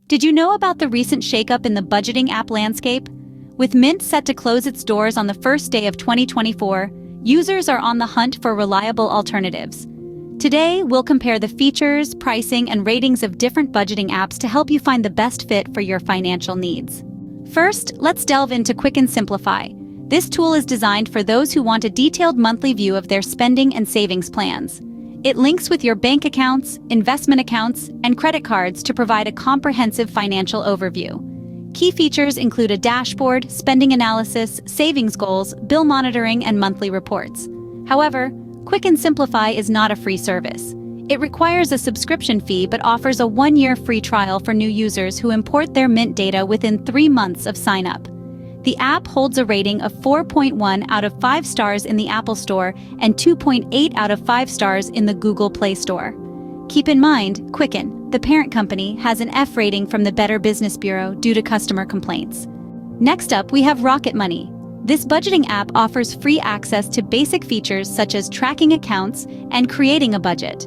Did you know about the recent shakeup in the budgeting app landscape? With Mint set to close its doors on the first day of 2024, users are on the hunt for reliable alternatives. Today, we'll compare the features, pricing, and ratings of different budgeting apps to help you find the best fit for your financial needs. First, let's delve into Quick and Simplify. This tool is designed for those who want a detailed monthly view of their spending and savings plans. It links with your bank accounts, investment accounts, and credit cards to provide a comprehensive financial overview. Key features include a dashboard, spending analysis, savings goals, bill monitoring, and monthly reports. However, Quick and Simplify is not a free service. It requires a subscription fee but offers a 1-year free trial for new users who import their Mint data within 3 months of sign-up. The app holds a rating of 4.1 out of 5 stars in the Apple Store and 2.8 out of 5 stars in the Google Play Store. Keep in mind, Quicken, the parent company, has an F rating from the Better Business Bureau due to customer complaints. Next up, we have Rocket Money. This budgeting app offers free access to basic features such as tracking accounts and creating a budget.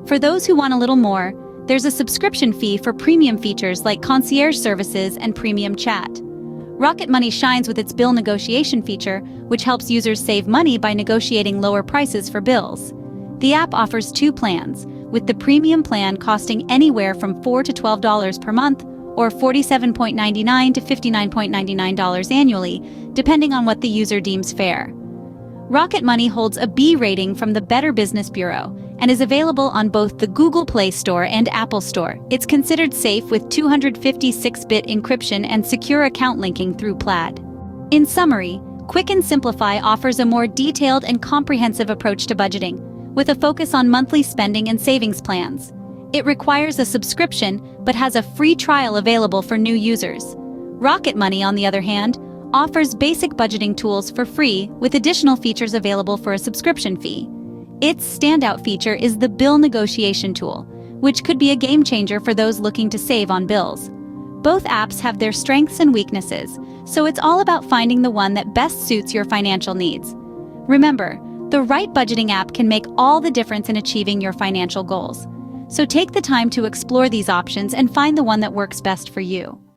For those who want a little more, there's a subscription fee for premium features like concierge services and premium chat. Rocket Money shines with its bill negotiation feature, which helps users save money by negotiating lower prices for bills. The app offers 2 plans, with the premium plan costing anywhere from $4 to $12 per month or $47.99 to $59.99 annually, depending on what the user deems fair. Rocket Money holds a B rating from the Better Business Bureau and is available on both the Google Play Store and Apple Store. It's considered safe with 256-bit encryption and secure account linking through Plaid. In summary, Quick and Simplify offers a more detailed and comprehensive approach to budgeting, with a focus on monthly spending and savings plans. It requires a subscription but has a free trial available for new users. Rocket Money, on the other hand, offers basic budgeting tools for free with additional features available for a subscription fee. Its standout feature is the bill negotiation tool, which could be a game changer for those looking to save on bills. Both apps have their strengths and weaknesses, so it's all about finding the one that best suits your financial needs. Remember, the right budgeting app can make all the difference in achieving your financial goals. So take the time to explore these options and find the one that works best for you.